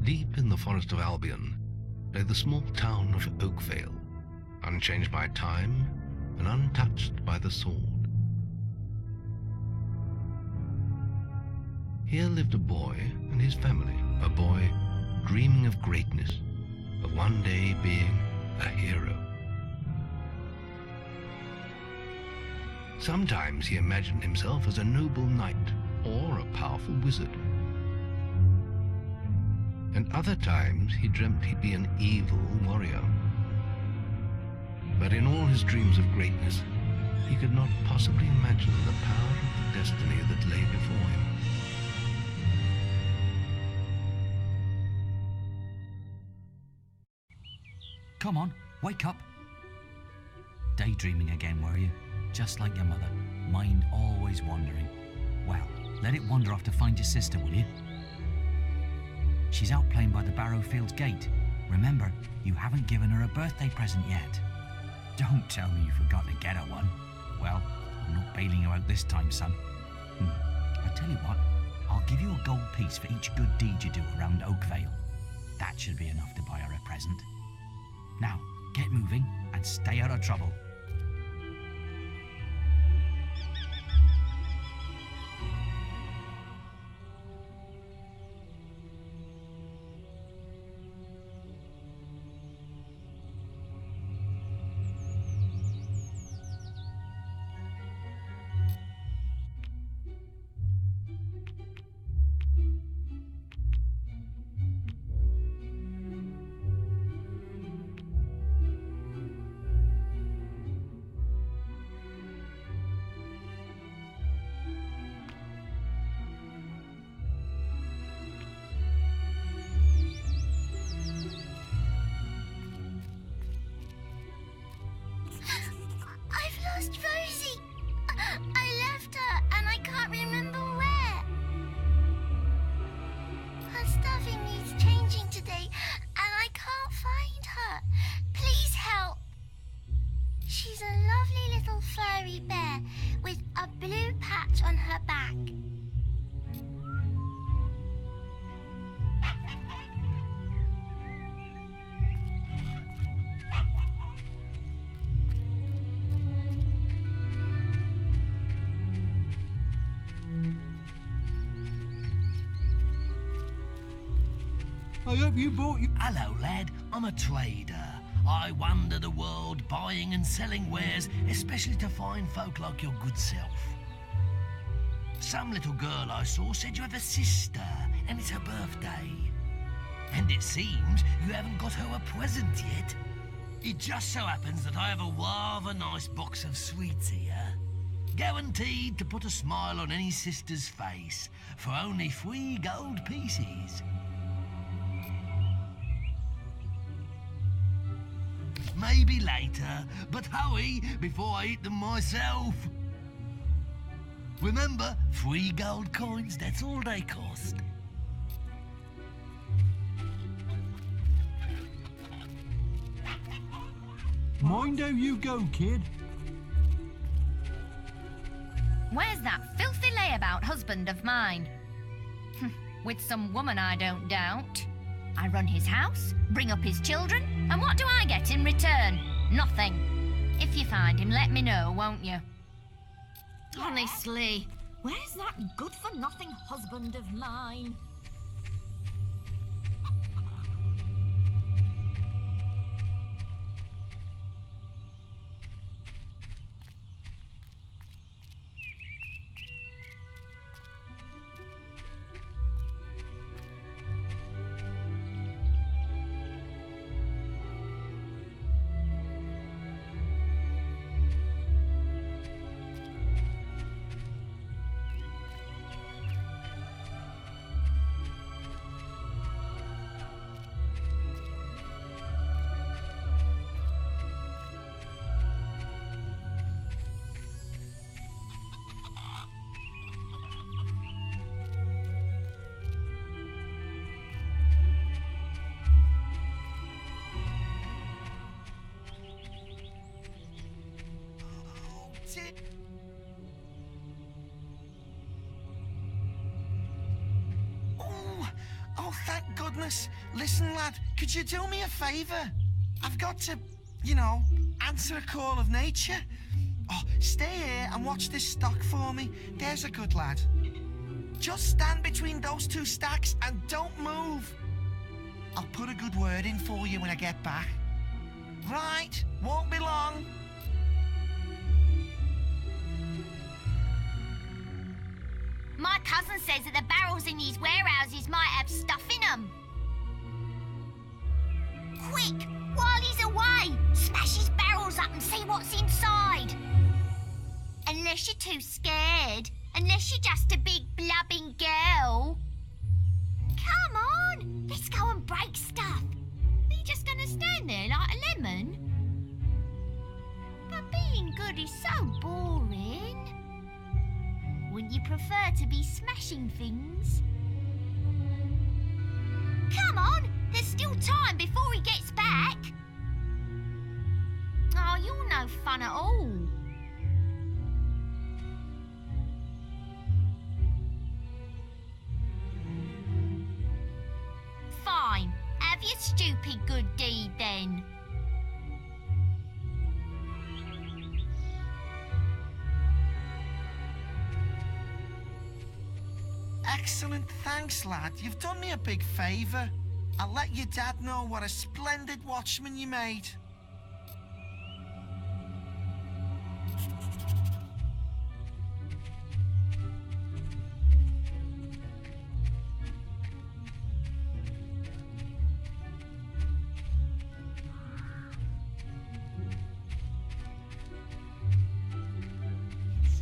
Deep in the forest of Albion lay the small town of Oakvale, unchanged by time and untouched by the sword. Here lived a boy and his family, a boy dreaming of greatness, of one day being a hero. Sometimes he imagined himself as a noble knight or a powerful wizard. And other times he dreamt he'd be an evil warrior. But in all his dreams of greatness, he could not possibly imagine the power of the destiny that lay before him. Come on, wake up. Daydreaming again, were you? Just like your mother, mind always wandering. Well, let it wander off to find your sister, will you? She's out playing by the Barrowfields gate. Remember, you haven't given her a birthday present yet. Don't tell me you forgot to get her one. Well, I'm not bailing you out this time, son. I tell you what, I'll give you a gold piece for each good deed you do around Oakvale. That should be enough to buy her a present. Now, get moving and stay out of trouble. Rosie! I left her and I can't remember where. Her stuffing needs changing today and I can't find her. Please help. She's a lovely little furry bear with a blue patch on her back. I hope you bought you. Hello, lad. I'm a trader. I wander the world buying and selling wares, especially to fine folk like your good self. Some little girl I saw said you have a sister, and it's her birthday. And it seems you haven't got her a present yet. It just so happens that I have a rather nice box of sweets here. Guaranteed to put a smile on any sister's face for only 3 gold pieces. Maybe later, but hurry before I eat them myself. Remember, 3 gold coins, that's all they cost. Mind how you go, kid. Where's that filthy layabout husband of mine? With some woman, I don't doubt. I run his house, bring up his children, and what do I get in return? Nothing. If you find him, let me know, won't you? Honestly, where's that good-for-nothing husband of mine? goodness. Listen, lad, could you do me a favour? I've got to, answer a call of nature. Oh, stay here and watch this stock for me. There's a good lad. Just stand between those two stacks and don't move. I'll put a good word in for you when I get back. Right, won't be long. My cousin says that the barrels in these warehouses might have stuff in them. Quick, while he's away, smash his barrels up and see what's inside. Unless you're too scared. Unless you're just a big blubbing girl. Come on, let's go and break stuff. Are you just gonna stand there like a lemon? But being good is so boring. Wouldn't you prefer to be smashing things? Come on, there's still time before he gets back. Oh, you're no fun at all. Fine, have your stupid good deed then. Excellent, thanks, lad. You've done me a big favour. I'll let your dad know what a splendid watchman you made.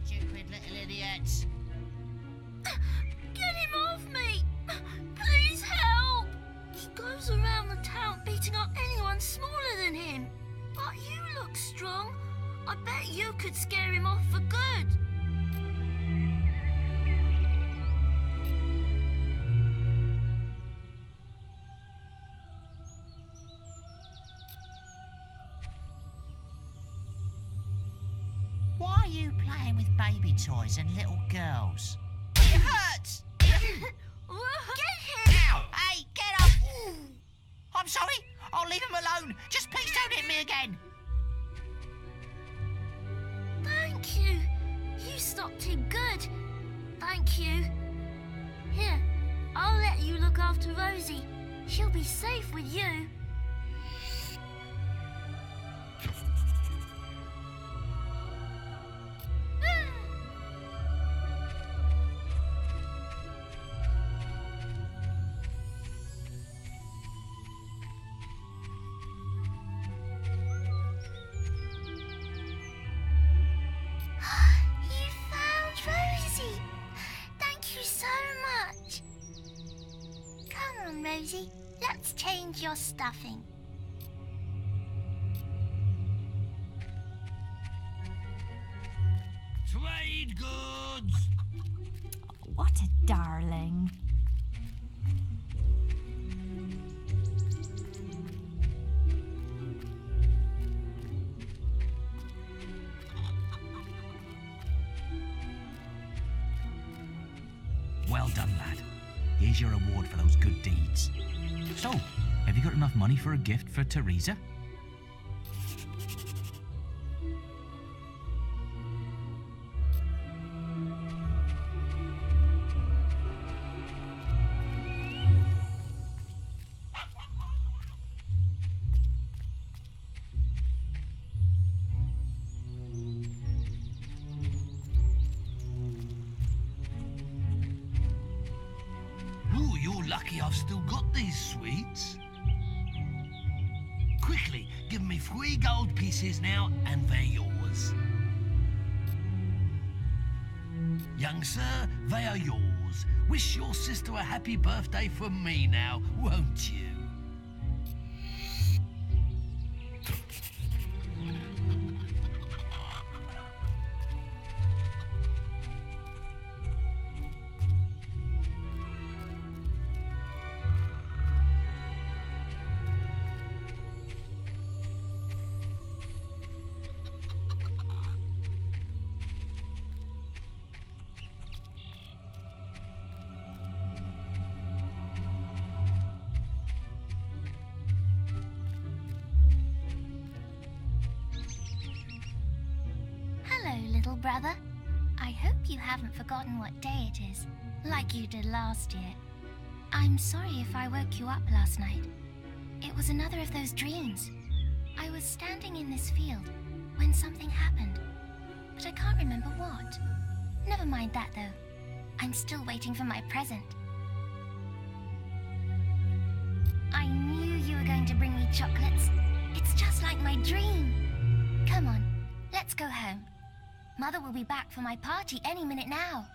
Stupid little idiots. Get him off me! Please help! He goes around the town beating up anyone smaller than him. But you look strong. I bet you could scare him off for good. Why are you playing with baby toys and little girls? It hurts! Get him! Ow! Hey, get up! I'm sorry. I'll leave him alone. Just please don't hit me again. Thank you. You stopped him good. Thank you. Here, I'll let you look after Rosie. She'll be safe with you. You found Rosie. Thank you so much. Come on, Rosie. Let's change your stuffing. Trade goods! What a darling. Well done, lad. Here's your reward for those good deeds. So, have you got enough money for a gift for Teresa? Ooh, you're lucky I've still got these sweets. Quickly, give me 3 gold pieces now, and they're yours. Young sir, they are yours. Wish your sister a happy birthday from me now, won't you? little brother. I hope you haven't forgotten what day it is, like you did last year. I'm sorry if I woke you up last night. It was another of those dreams. I was standing in this field when something happened, but I can't remember what. Never mind that, though. I'm still waiting for my present. I knew you were going to bring me chocolates. It's just like my dream. Come on, let's go home. Mother will be back for my party any minute now.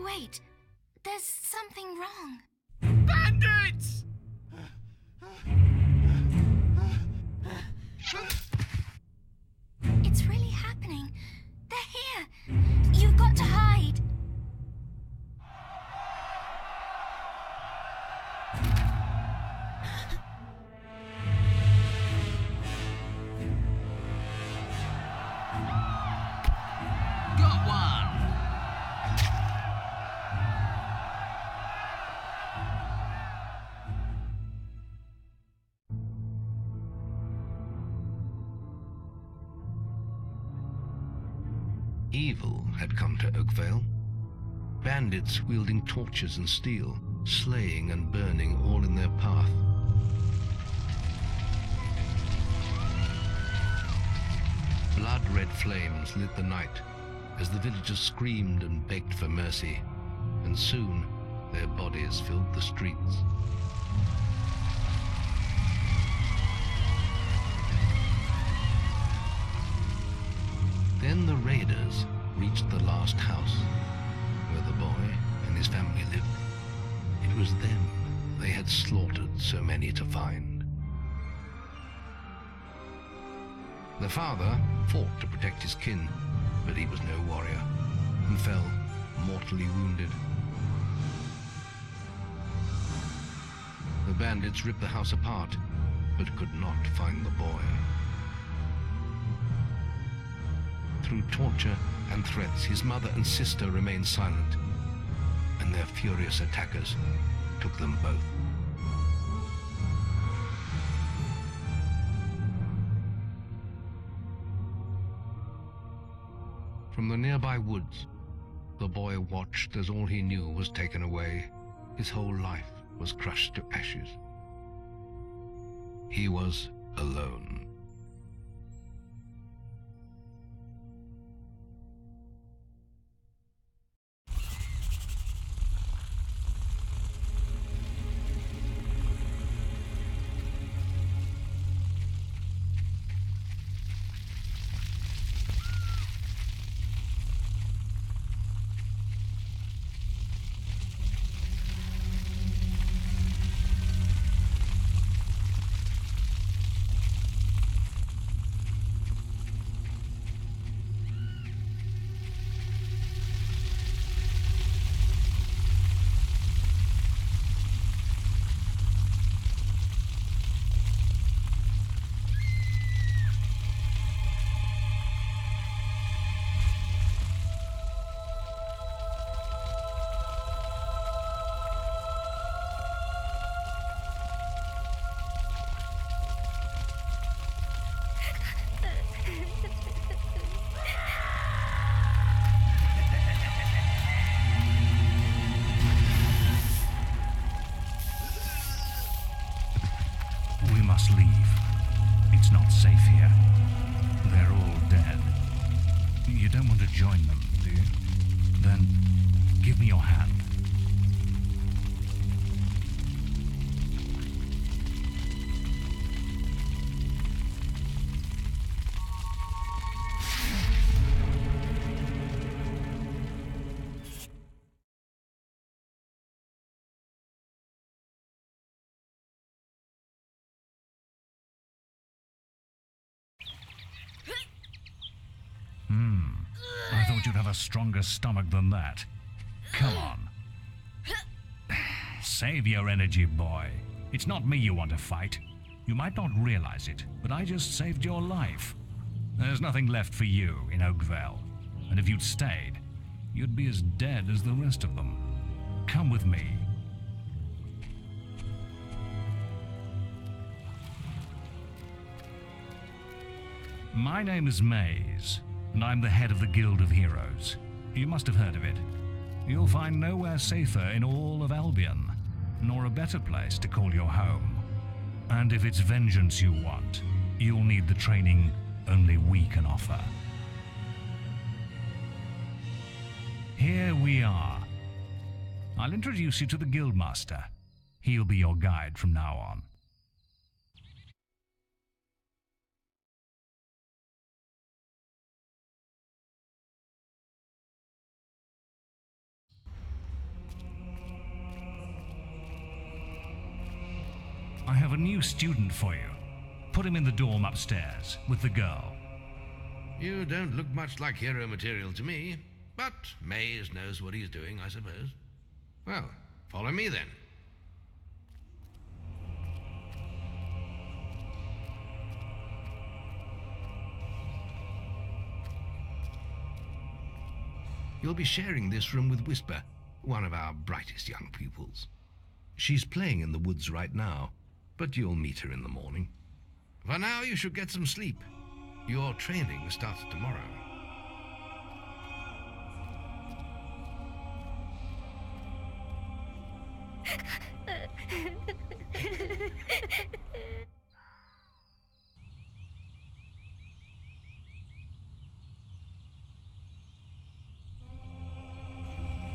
Wait, there's something wrong. Bandits! It's really happening. They're here. You've got to hide. Got one! Evil had come to Oakvale. Bandits wielding torches and steel, slaying and burning all in their path. Blood-red flames lit the night as the villagers screamed and begged for mercy, and soon their bodies filled the streets. Then the raiders reached the last house, where the boy and his family lived. It was them they had slaughtered so many to find. The father fought to protect his kin, but he was no warrior, and fell mortally wounded. The bandits ripped the house apart, but could not find the boy. Through torture and threats, his mother and sister remained silent, and their furious attackers took them both. From the nearby woods, the boy watched as all he knew was taken away. His whole life was crushed to ashes. He was alone. We must leave. It's not safe here. They're all dead. You don't want to join them, do you? Then give me your hand. I thought you'd have a stronger stomach than that. Come on. Save your energy, boy. It's not me you want to fight. You might not realize it, but I just saved your life. There's nothing left for you in Oakvale. And if you'd stayed, you'd be as dead as the rest of them. Come with me. My name is Maze, and I'm the head of the Guild of Heroes. You must have heard of it. You'll find nowhere safer in all of Albion, nor a better place to call your home. And if it's vengeance you want, you'll need the training only we can offer. Here we are. I'll introduce you to the Guildmaster. He'll be your guide from now on. I have a new student for you. Put him in the dorm upstairs with the girl. You don't look much like hero material to me, but Maze knows what he's doing, I suppose. Well, follow me then. You'll be sharing this room with Whisper, one of our brightest young pupils. She's playing in the woods right now, but you'll meet her in the morning. For now, you should get some sleep. Your training starts tomorrow.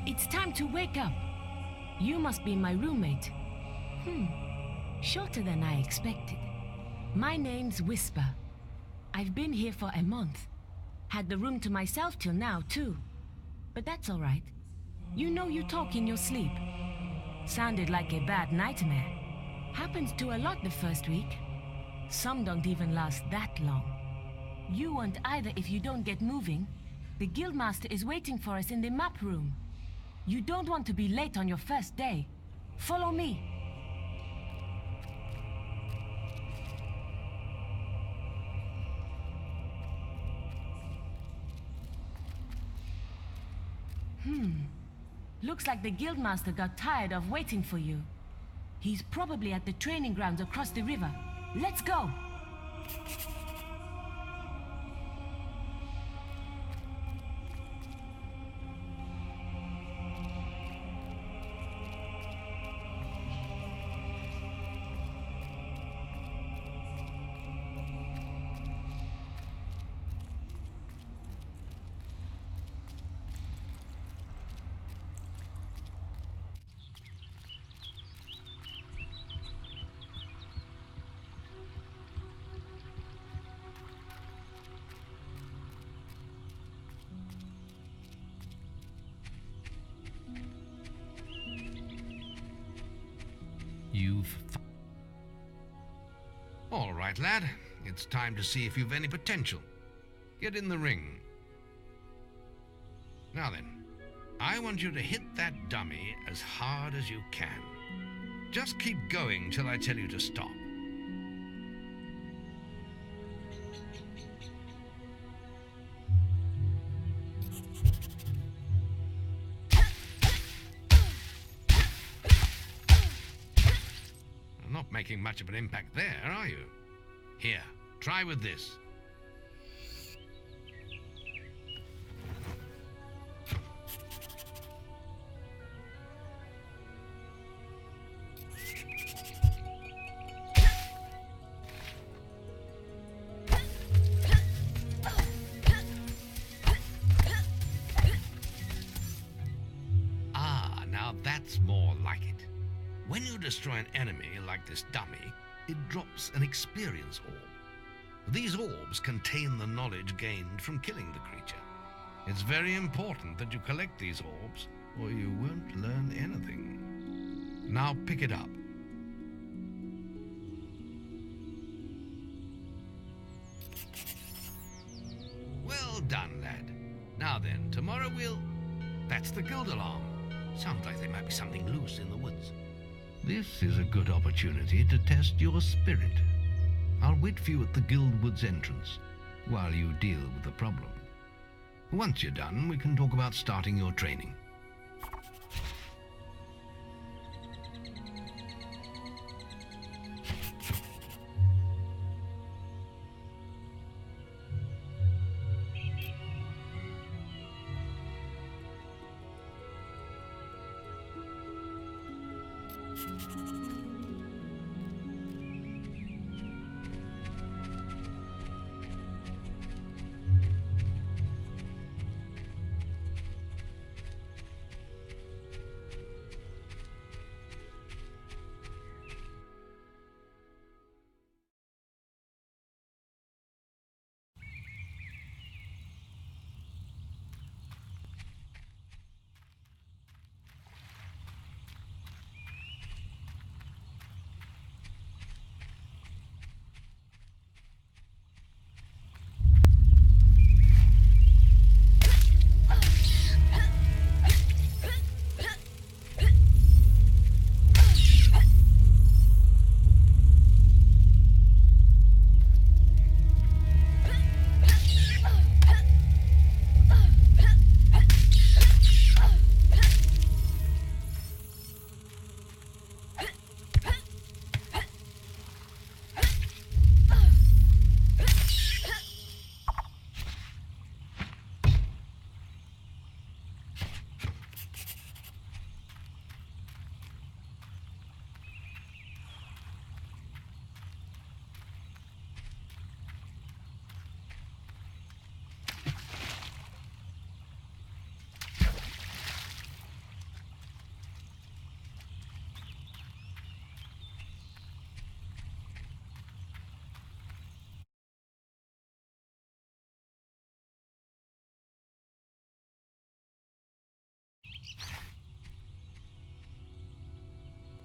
It's time to wake up. You must be my roommate. Shorter than I expected. My name's Whisper. I've been here for a month. Had the room to myself till now, too. But that's all right. You know you talk in your sleep. Sounded like a bad nightmare. Happens to a lot the first week. Some don't even last that long. You won't either if you don't get moving. The Guildmaster is waiting for us in the map room. You don't want to be late on your first day. Follow me. Looks like the Guildmaster got tired of waiting for you. He's probably at the training grounds across the river. Let's go! All right, lad. It's time to see if you've any potential. Get in the ring. Now then, I want you to hit that dummy as hard as you can. Just keep going till I tell you to stop. Not making much of an impact there, are you? Here, try with this. Ah, now that's more like it. When you destroy an enemy like this dummy, it drops an experience orb. These orbs contain the knowledge gained from killing the creature. It's very important that you collect these orbs, or you won't learn anything. Now pick it up. Well done, lad. Now then, tomorrow we'll... That's the guild alarm. Sounds like there might be something loose in the woods. This is a good opportunity to test your spirit. I'll wait for you at the Guildwood's entrance. while you deal with the problem. Once you're done, we can talk about starting your training.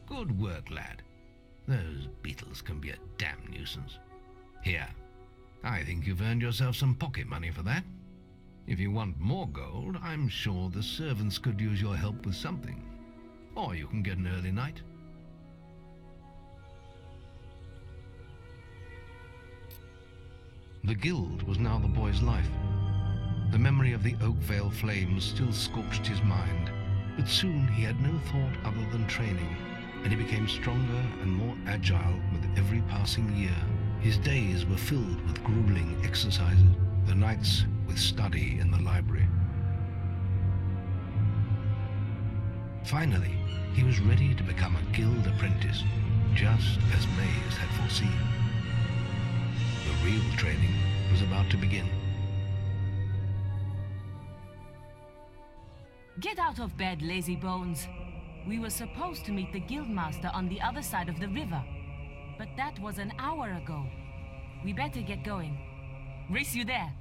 Good work, lad. Those beetles can be a damn nuisance. Here, I think you've earned yourself some pocket money for that. If you want more gold, I'm sure the servants could use your help with something. Or you can get an early night. The guild was now the boy's life. The memory of the Oakvale flames still scorched his mind, but soon he had no thought other than training, and he became stronger and more agile with every passing year. His days were filled with grueling exercises, the nights with study in the library. Finally, he was ready to become a guild apprentice, just as Maze had foreseen. The real training was about to begin. Get out of bed, lazy bones. We were supposed to meet the guildmaster on the other side of the river, but that was an hour ago. We better get going. Race you there.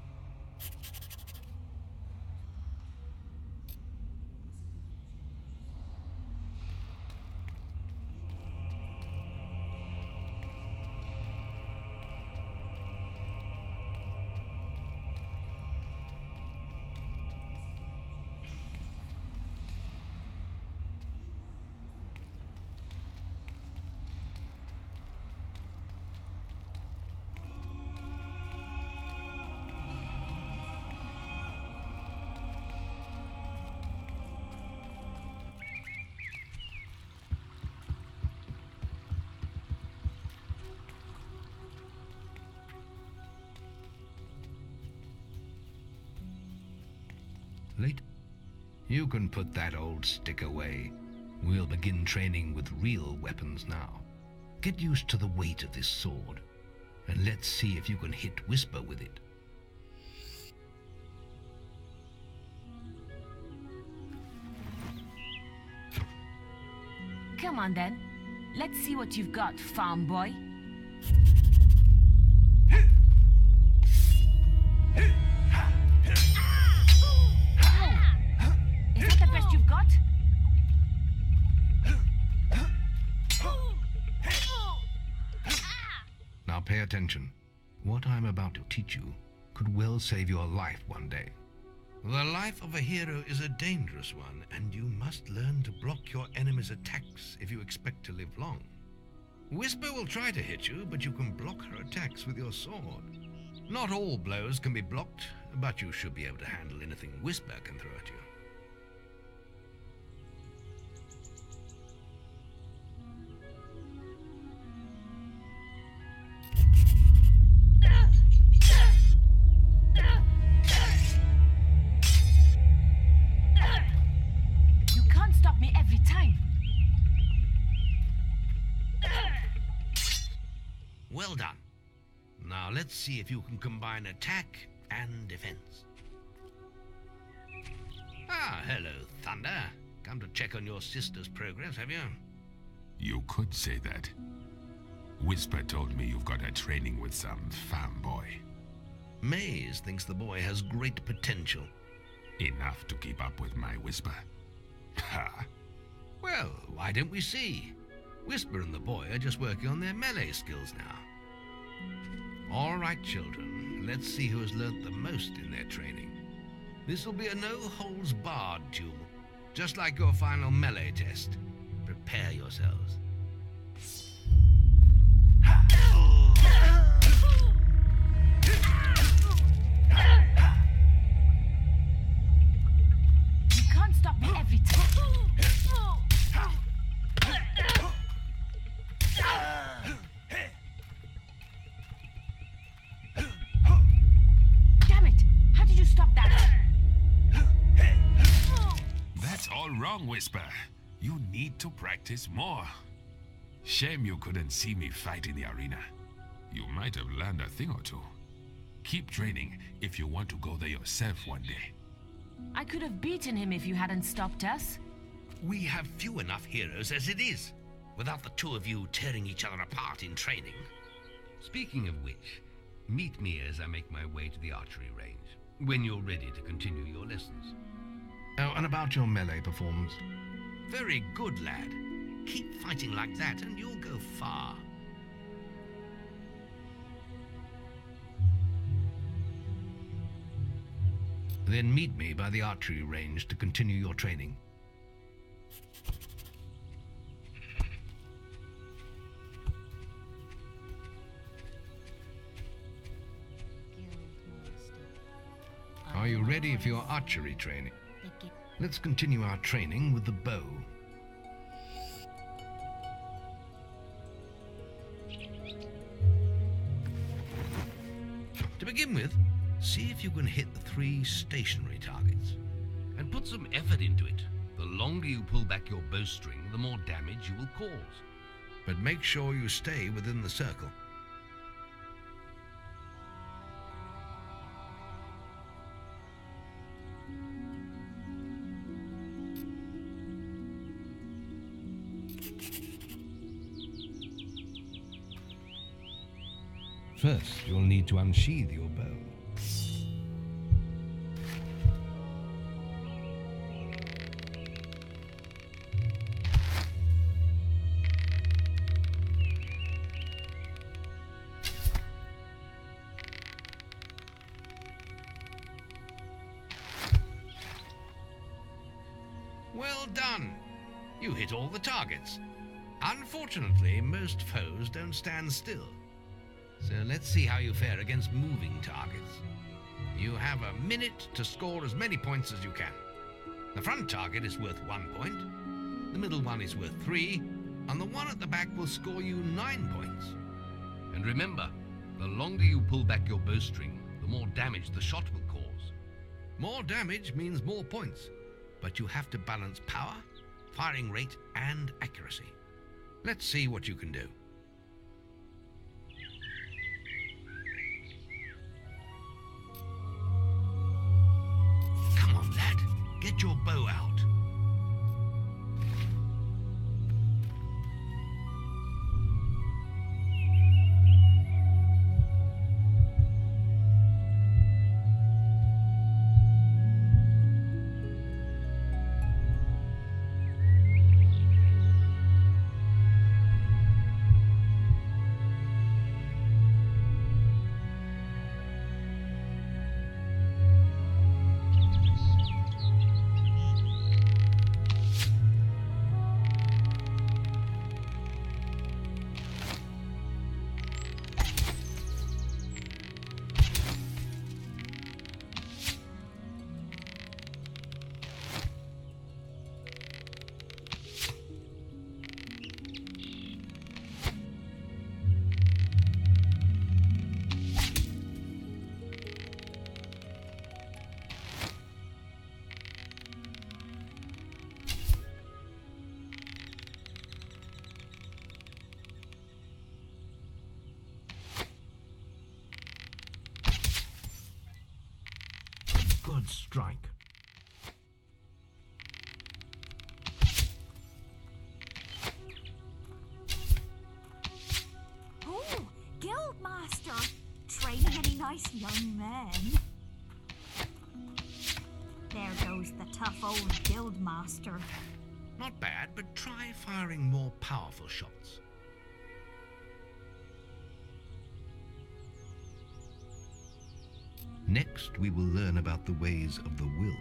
Late? You can put that old stick away. We'll begin training with real weapons now. Get used to the weight of this sword, and let's see if you can hit Whisper with it. Come on then. Let's see what you've got, farm boy. Is that the best you've got? Now pay attention. What I'm about to teach you could well save your life one day. The life of a hero is a dangerous one, and you must learn to block your enemy's attacks if you expect to live long. Whisper will try to hit you, but you can block her attacks with your sword. Not all blows can be blocked, but you should be able to handle anything Whisper can throw at you. You can't stop me every time. Well done. Now let's see if you can combine attack and defense. Ah, hello, Thunder. Come to check on your sister's progress, have you? You could say that. Whisper told me you've got her training with some farm boy. Maze thinks the boy has great potential. Enough to keep up with my Whisper. Ha! Well, why don't we see? Whisper and the boy are just working on their melee skills now. All right, children, let's see who has learnt the most in their training. This will be a no-holds-barred duel, just like your final melee test. Prepare yourselves. You can't stop me every time. Damn it! How did you stop that? That's all wrong, Whisper. You need to practice more. Shame you couldn't see me fight in the arena. You might have learned a thing or two. Keep training if you want to go there yourself one day. I could have beaten him if you hadn't stopped us. We have few enough heroes as it is, without the two of you tearing each other apart in training. Speaking of which, meet me as I make my way to the archery range, when you're ready to continue your lessons. Oh, and about your melee performance? Very good, lad. Keep fighting like that and you'll go far. Then meet me by the archery range to continue your training. Are you ready for your archery training? Let's continue our training with the bow. To begin with, see if you can hit the 3 stationary targets. And put some effort into it. The longer you pull back your bowstring, the more damage you will cause. But make sure you stay within the circle. First, you'll need to unsheath your bow. Well done! You hit all the targets. Unfortunately, most foes don't stand still. So let's see how you fare against moving targets. You have a minute to score as many points as you can. The front target is worth 1 point, the middle one is worth 3, and the one at the back will score you 9 points. And remember, the longer you pull back your bowstring, the more damage the shot will cause. More damage means more points, but you have to balance power, firing rate, and accuracy. Let's see what you can do. Come on, lad. Get your bow out. Good strike. Oh, Guildmaster! Training any nice young men? There goes the tough old Guildmaster. Not bad, but try firing more powerful shots. Next, we will learn about the ways of the will.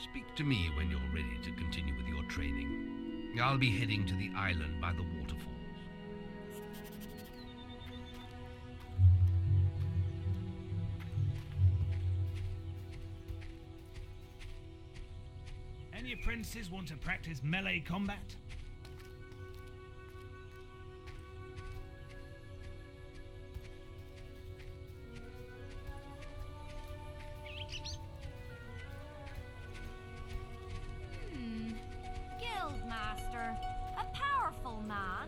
Speak to me when you're ready to continue with your training. I'll be heading to the island by the waterfalls. Any apprentices want to practice melee combat? Guildmaster, a powerful man.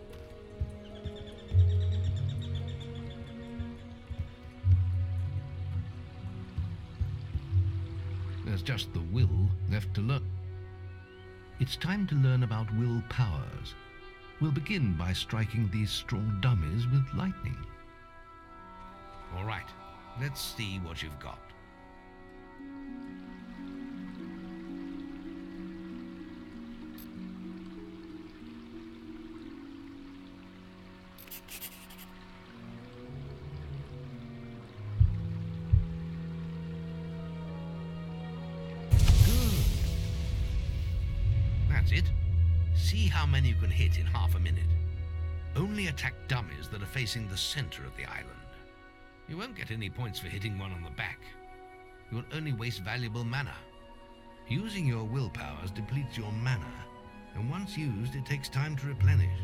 There's just the will left to learn. It's time to learn about will powers. We'll begin by striking these straw dummies with lightning. All right, let's see what you've got. That's it. See how many you can hit in half a minute. Only attack dummies that are facing the center of the island. You won't get any points for hitting one on the back. You will only waste valuable mana. Using your willpowers depletes your mana, and once used, it takes time to replenish.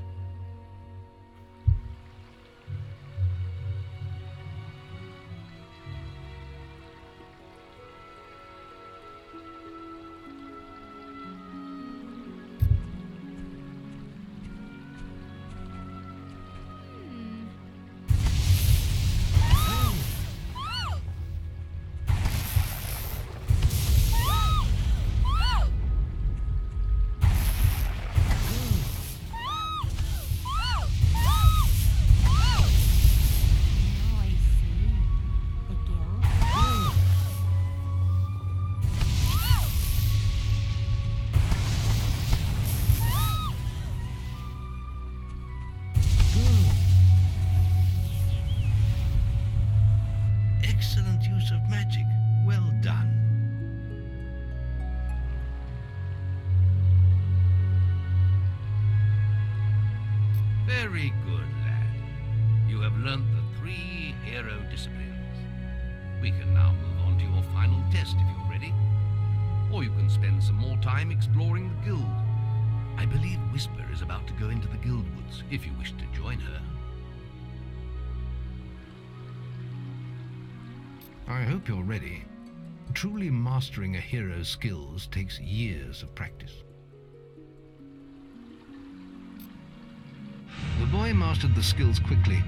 Excellent use of magic. Well done. Very good, lad. You have learnt the 3 hero disciplines. We can now move on to your final test if you're ready. Or you can spend some more time exploring the guild. I believe Whisper is about to go into the guild woods, if you wish to join her. I hope you're ready. Truly mastering a hero's skills takes years of practice. The boy mastered the skills quickly,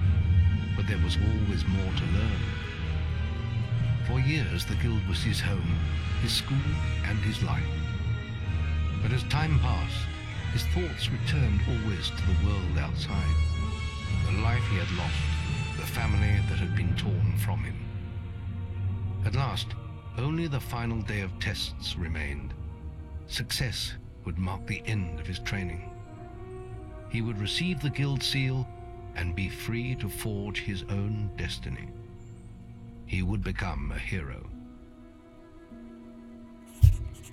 but there was always more to learn. For years, the guild was his home, his school, and his life. But as time passed, his thoughts returned always to the world outside, the life he had lost, the family that had been torn from him. At last, only the final day of tests remained. Success would mark the end of his training. He would receive the guild seal and be free to forge his own destiny. He would become a hero.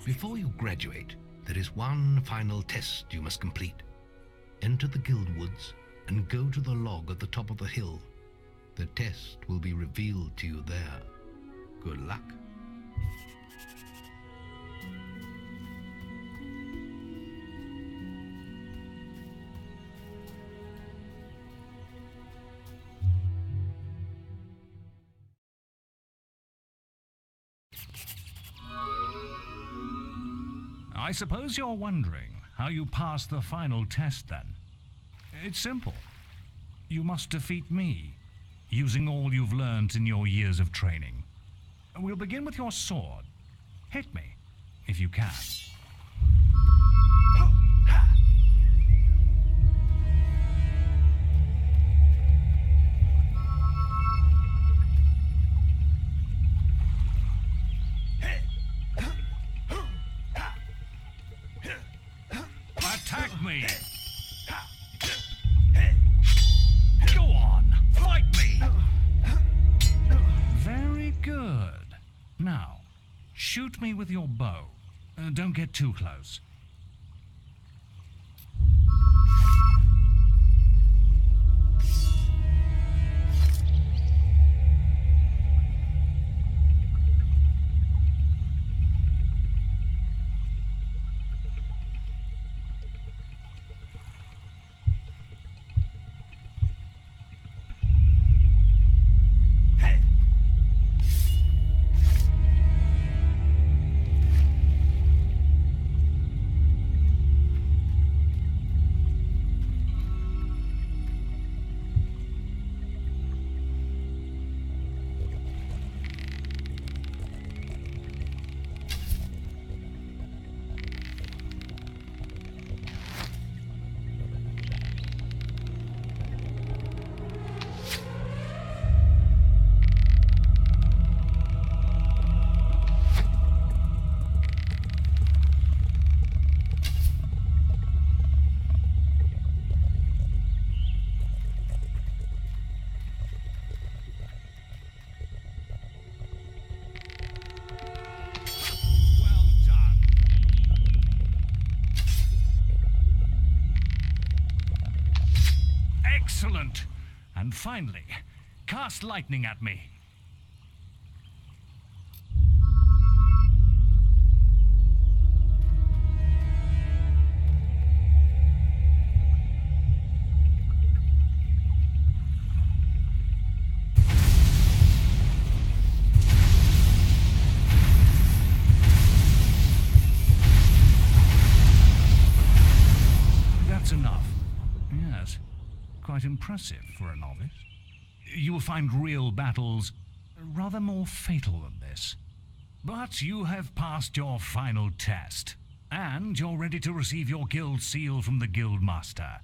Before you graduate, there is one final test you must complete. Enter the guild woods and go to the log at the top of the hill. The test will be revealed to you there. Good luck. I suppose you're wondering how you pass the final test then. It's simple. You must defeat me, using all you've learned in your years of training. We'll begin with your sword. Hit me, if you can. Attack me! Go on, fight me! Very good. Now, shoot me with your bow. Don't get too close. Excellent! And finally, cast lightning at me. That's enough. Yes. Quite impressive for a novice. You will find real battles rather more fatal than this. But you have passed your final test, and you're ready to receive your guild seal from the guild master.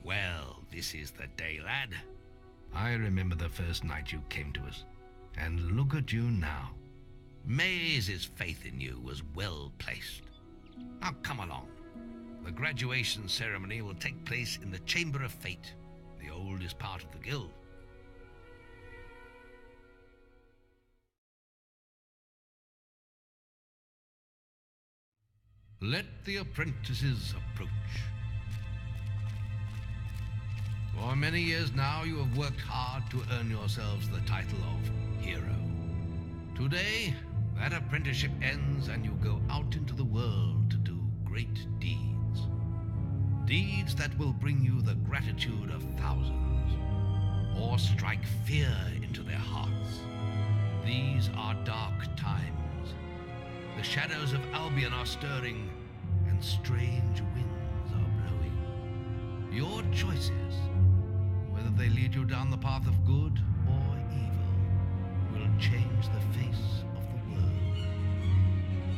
Well, this is the day, lad. I remember the first night you came to us. And look at you now. Maze's faith in you was well placed. Now come along. The graduation ceremony will take place in the Chamber of Fate, the oldest part of the guild. Let the apprentices approach. For many years now you have worked hard to earn yourselves the title of hero. Today, that apprenticeship ends and you go out into the world to do great deeds. Deeds that will bring you the gratitude of thousands, or strike fear into their hearts. These are dark times. The shadows of Albion are stirring, and strange winds are blowing. Your choices, whether they lead you down the path of good or evil, will change the face of the world.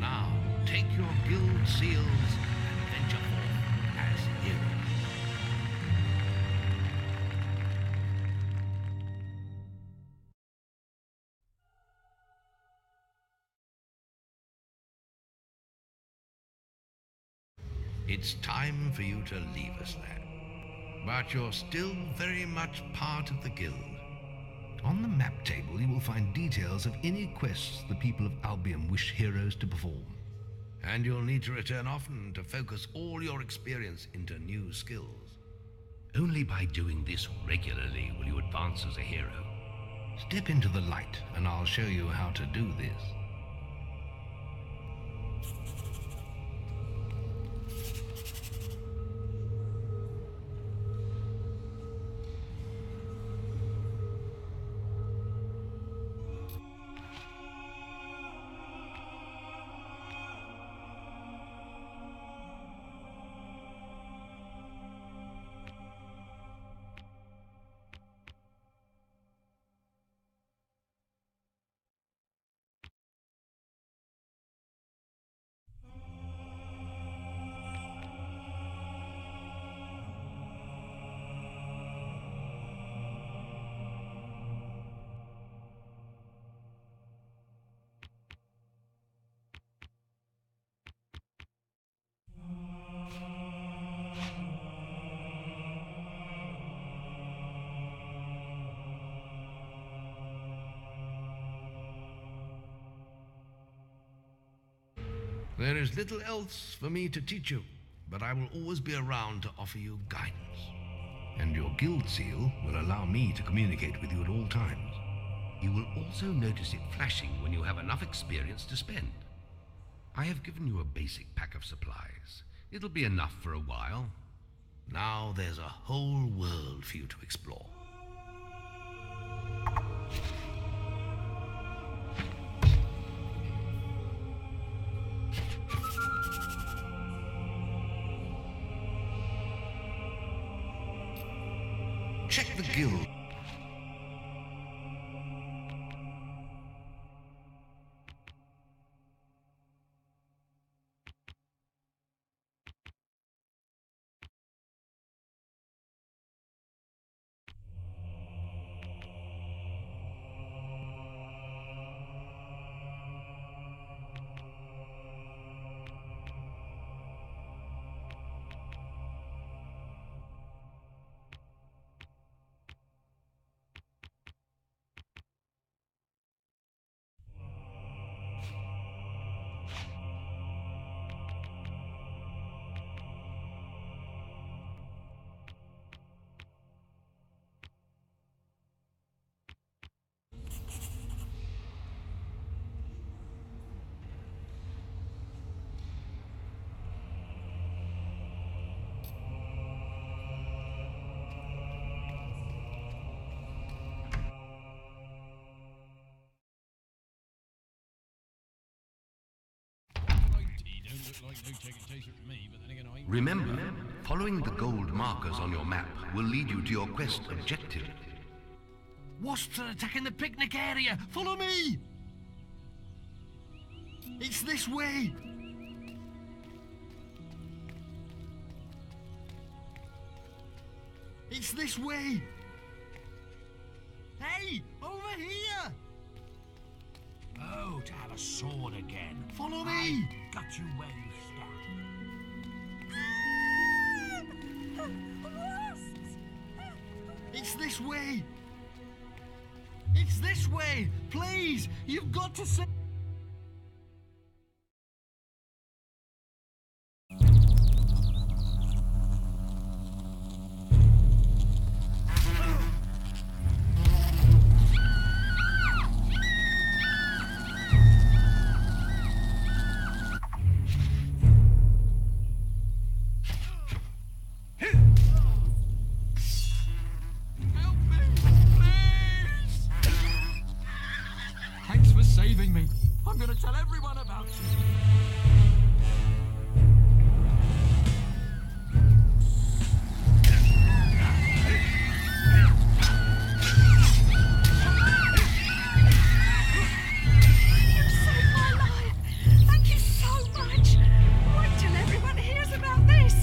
Now, take your guild seals and venture forth as heroes. It's time for you to leave us, lad. But you're still very much part of the guild. On the map table, you will find details of any quests the people of Albion wish heroes to perform. And you'll need to return often to focus all your experience into new skills. Only by doing this regularly will you advance as a hero. Step into the light, and I'll show you how to do this. There is little else for me to teach you, but I will always be around to offer you guidance. And your guild seal will allow me to communicate with you at all times. You will also notice it flashing when you have enough experience to spend. I have given you a basic pack of supplies. It'll be enough for a while. Now there's a whole world for you to explore. Check the guild. Remember, following the gold markers on your map will lead you to your quest objective. Wasps are attacking the picnic area! Follow me! It's this way! It's this way! Hey! Over here! Oh, to have a sword again. Follow me! Got you where you stand. Wasps! It's this way! It's this way! Please! You've got to say... Thanks for saving me. I'm gonna tell everyone about you. You saved my life. Thank you so much. Wait till everyone hears about this.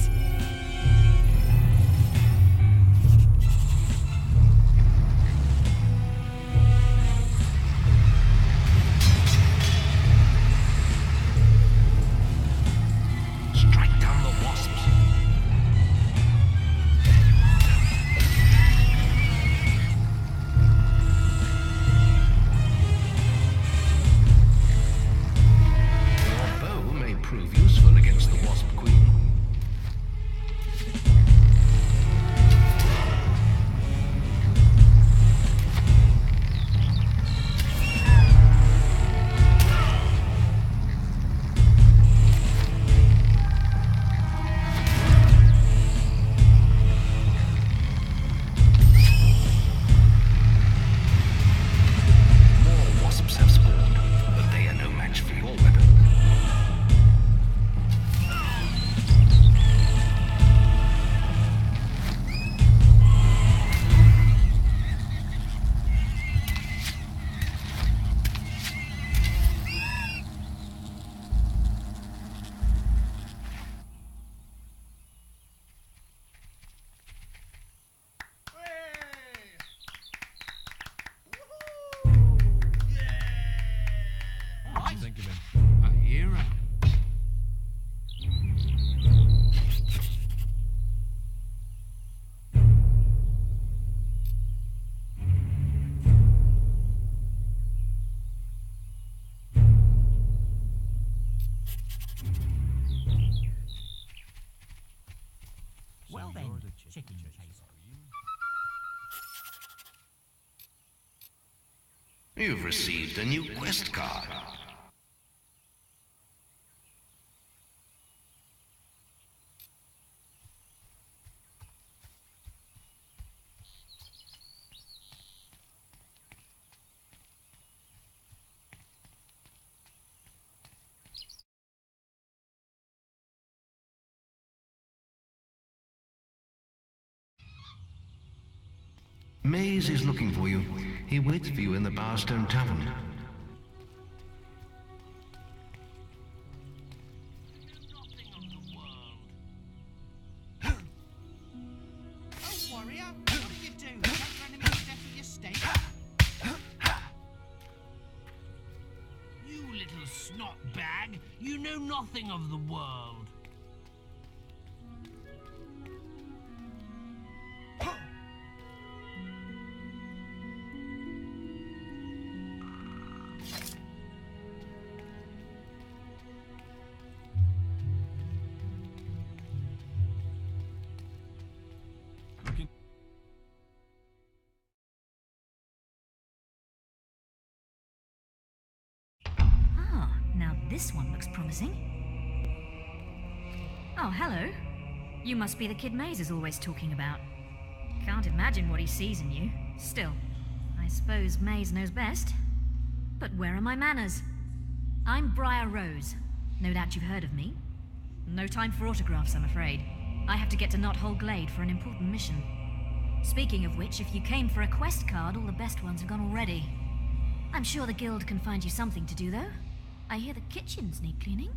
chicken chaser. You've received a new quest card. Maze is looking for you. He waits for you in the Barstone Tavern. Oh, warrior, what are you doing? Don't your enemies death with your stake? You little snot bag, you know nothing of the world. Now this one looks promising. Oh, hello. You must be the kid Maze is always talking about. Can't imagine what he sees in you. Still, I suppose Maze knows best. But where are my manners? I'm Briar Rose. No doubt you've heard of me. No time for autographs, I'm afraid. I have to get to Knothole Glade for an important mission. Speaking of which, if you came for a quest card, all the best ones have gone already. I'm sure the guild can find you something to do, though. I hear the kitchens need cleaning.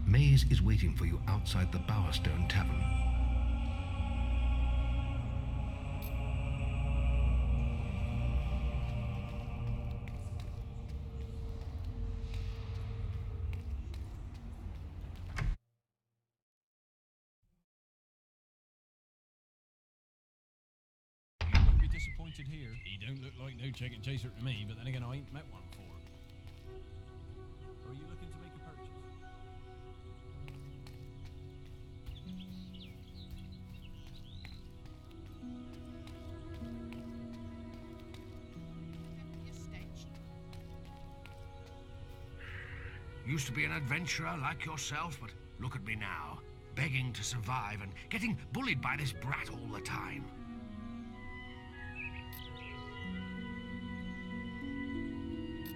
Maze is waiting for you outside the Bowerstone Tavern. Won't be disappointed here. He don't look like no chicken chaser to me, but then again, I ain't met one before. Are you looking to make a purchase? Used to be an adventurer like yourself, but look at me now. Begging to survive and getting bullied by this brat all the time.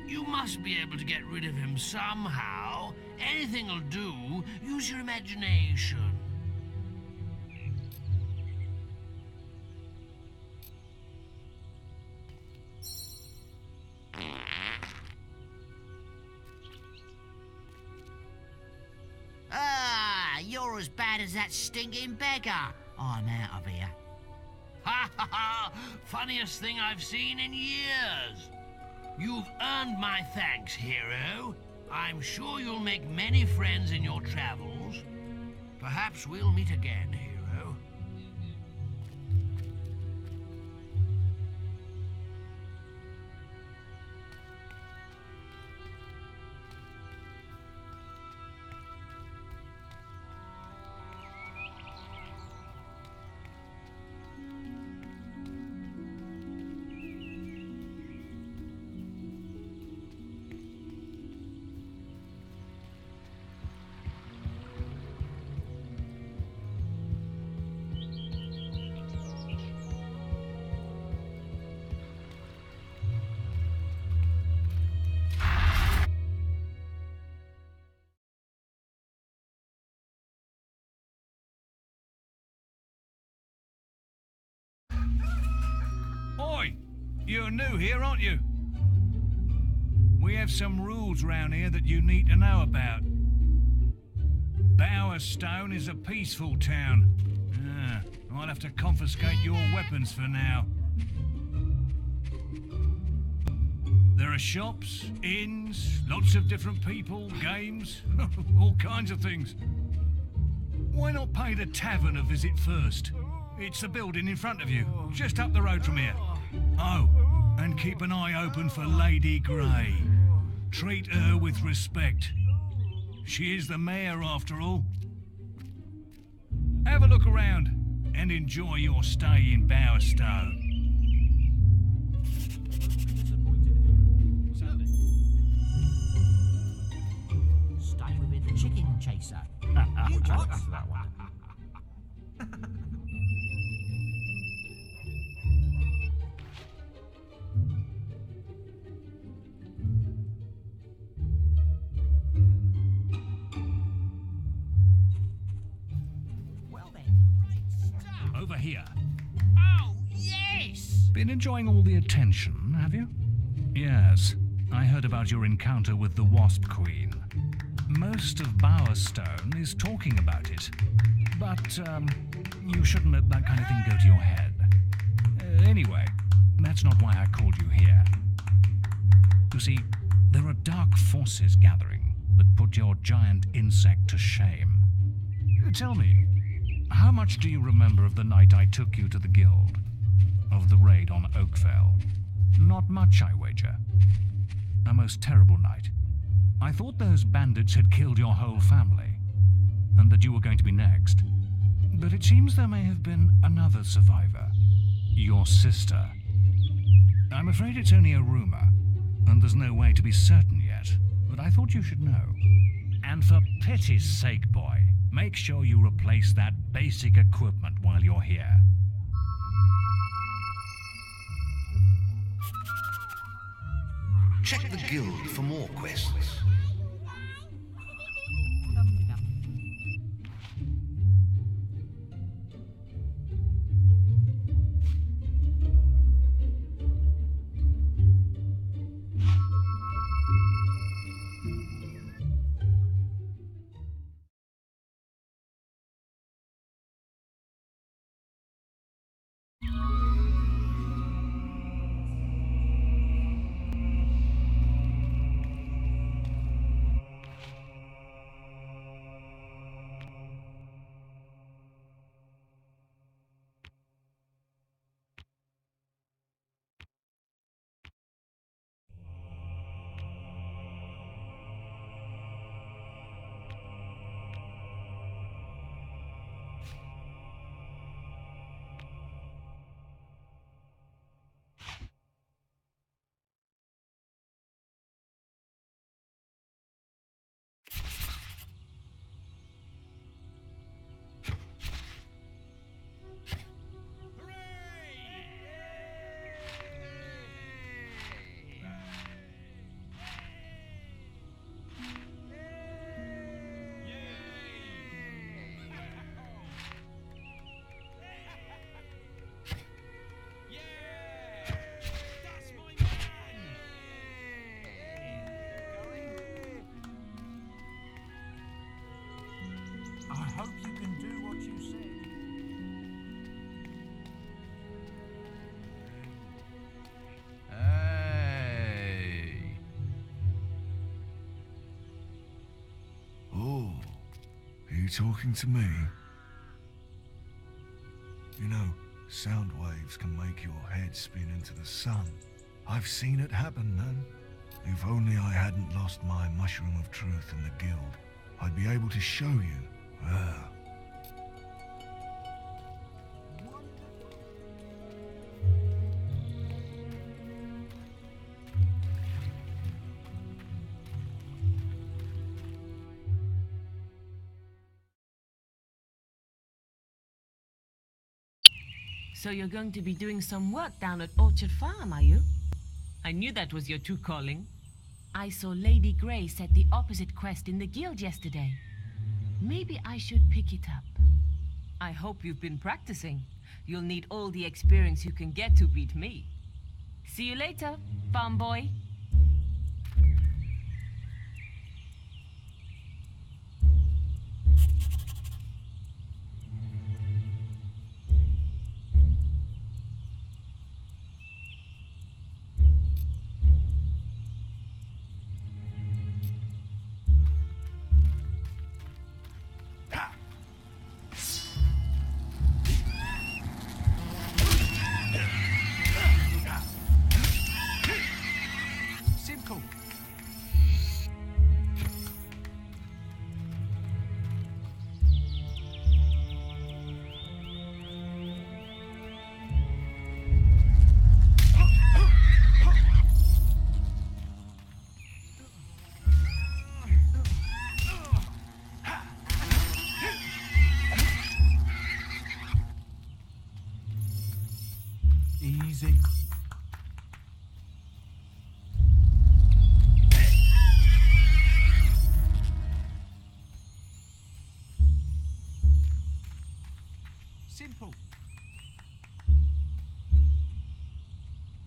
You must be able to get rid of him somehow. Anything'll do. Use your imagination. You're as bad as that stinking beggar. I'm out of here. Ha ha ha! Funniest thing I've seen in years. You've earned my thanks, hero. I'm sure you'll make many friends in your travels. Perhaps we'll meet again, hero. Oi! You're new here, aren't you? We have some rules round here that you need to know about. Bowerstone is a peaceful town. I'll have to confiscate your weapons for now. There are shops, inns, lots of different people, games, all kinds of things. Why not pay the tavern a visit first? It's the building in front of you, just up the road from here. Oh, and keep an eye open for Lady Grey. Treat her with respect. She is the mayor after all. Have a look around and enjoy your stay in Bowerstone. Stay with the chicken chaser. You talk to that one. Well then, Over here. oh yes! Been enjoying all the attention, have you? Yes. I heard about your encounter with the Wasp Queen. Most of Bowerstone is talking about it. But, you shouldn't let that kind of thing go to your head. Anyway, that's not why I called you here. You see, there are dark forces gathering that put your giant insect to shame. Tell me, how much do you remember of the night I took you to the guild? Of the raid on Oakvale? Not much, I wager. A most terrible night. I thought those bandits had killed your whole family, and that you were going to be next. But it seems there may have been another survivor. Your sister. I'm afraid it's only a rumor, and there's no way to be certain yet, but I thought you should know. And for pity's sake, boy, make sure you replace that basic equipment while you're here. Check the guild for more quests. I hope you can do what you said. Hey. Oh, are you talking to me? You know, sound waves can make your head spin into the sun. I've seen it happen, man. If only I hadn't lost my mushroom of truth in the guild, I'd be able to show you. So you're going to be doing some work down at Orchard Farm, are you? I knew that was your true calling. I saw Lady Grey set the opposite quest in the guild yesterday. Maybe I should pick it up. I hope you've been practicing. You'll need all the experience you can get to beat me. See you later, farm boy. easy. Simple.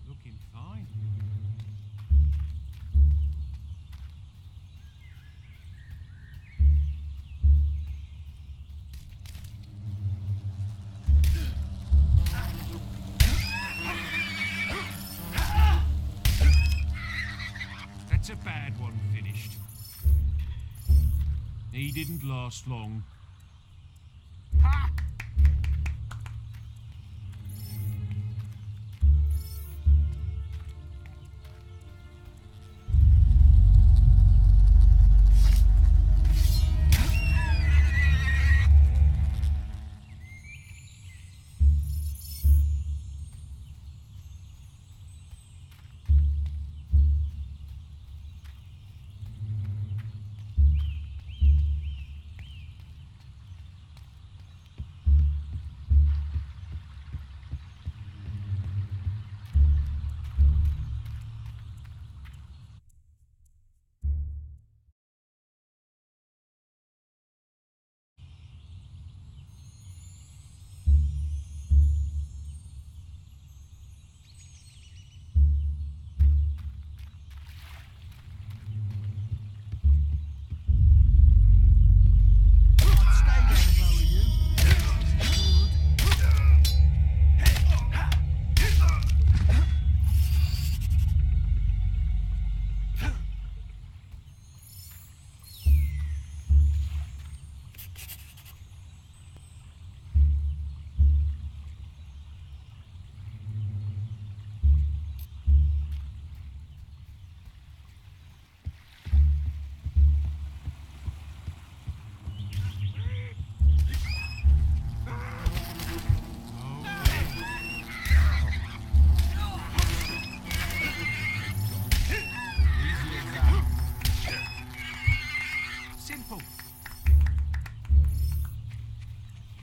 Looking fine. That's a bad one finished. He didn't last long. Ha!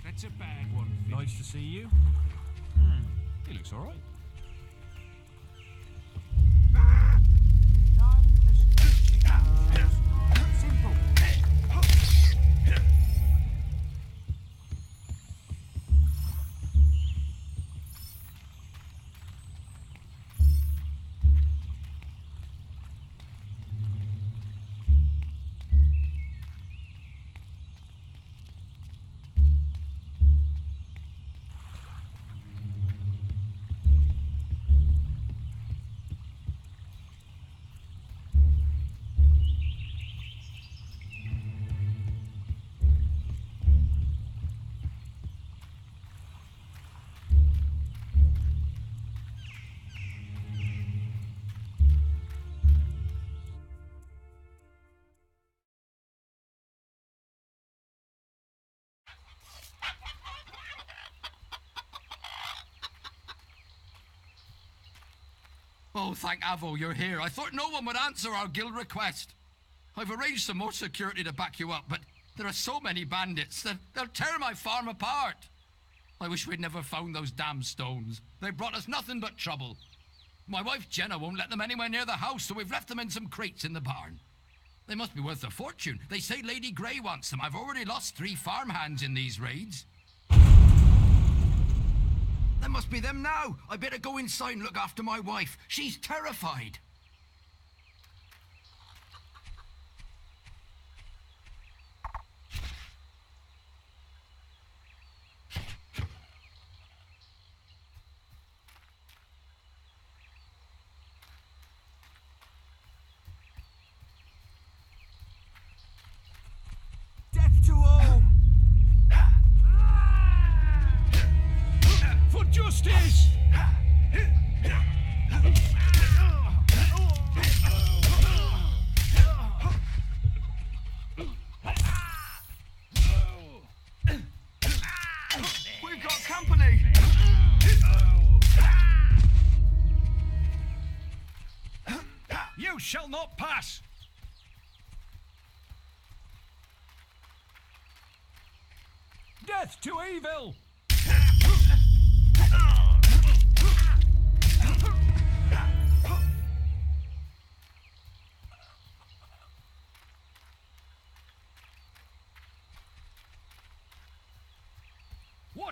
That's a bad one. Nice to see you. He looks all right. Simple. Oh, thank Avo, you're here. I thought no one would answer our guild request. I've arranged some more security to back you up, but there are so many bandits that they'll tear my farm apart. I wish we'd never found those damn stones. They brought us nothing but trouble. My wife Jenna won't let them anywhere near the house, so we've left them in some crates in the barn. They must be worth a fortune. They say Lady Grey wants them. I've already lost 3 farmhands in these raids. That must be them now. I better go inside and look after my wife. She's terrified. Death to all! For justice! We've got company! You shall not pass! Death to evil!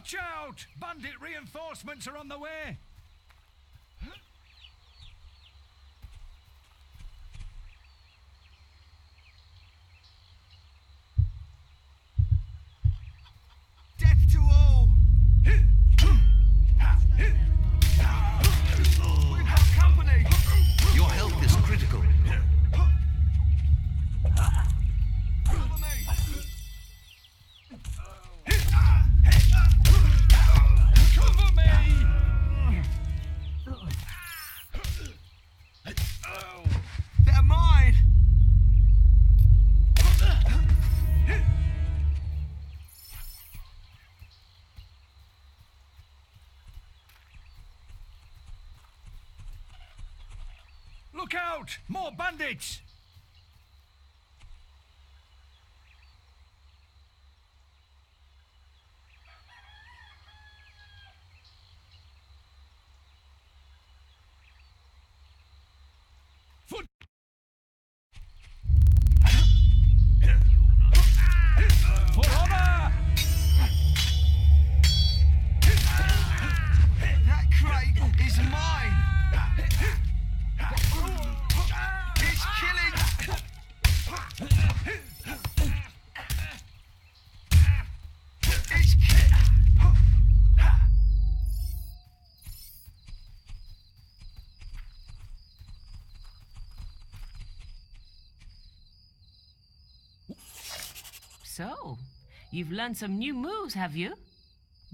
Watch out! Bandit reinforcements are on the way! Death to all! We've got company! Your health is critical. Cover me! Cover me! They're mine! Look out! More bandits! Foot! For honor! That crate is mine! It's killing! It's So, you've learned some new moves, have you?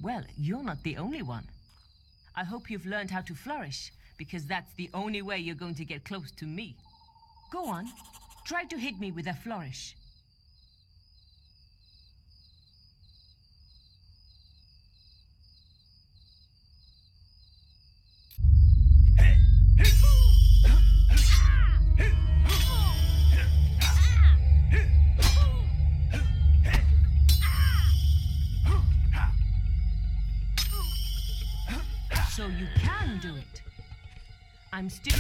Well, you're not the only one. I hope you've learned how to flourish, because that's the only way you're going to get close to me. Go on, try to hit me with a flourish. So you can do it. I'm still...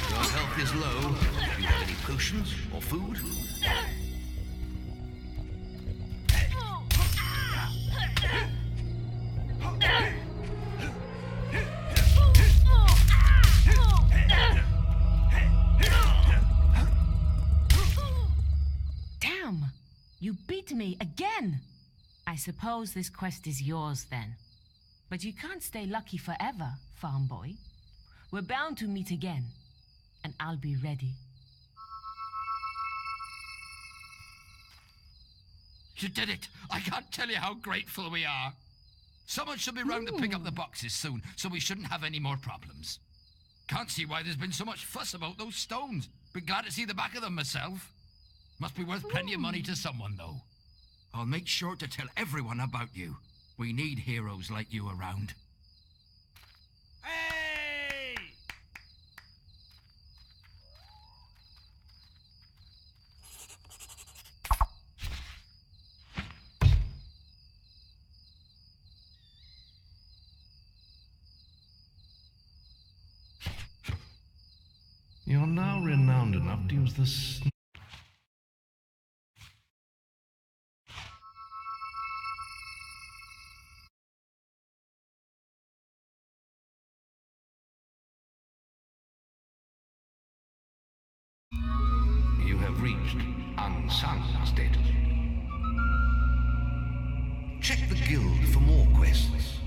Your health is low. Do you have any potions or food? Damn! You beat me again! I suppose this quest is yours then. But you can't stay lucky forever, farm boy. We're bound to meet again, and I'll be ready. You did it! I can't tell you how grateful we are. Someone should be round to pick up the boxes soon, so we shouldn't have any more problems. Can't see why there's been so much fuss about those stones. Be glad to see the back of them myself. Must be worth plenty of money to someone, though. I'll make sure to tell everyone about you. We need heroes like you around. Hey! You're now renowned enough to use the You have reached unsung status. Check the guild for more quests.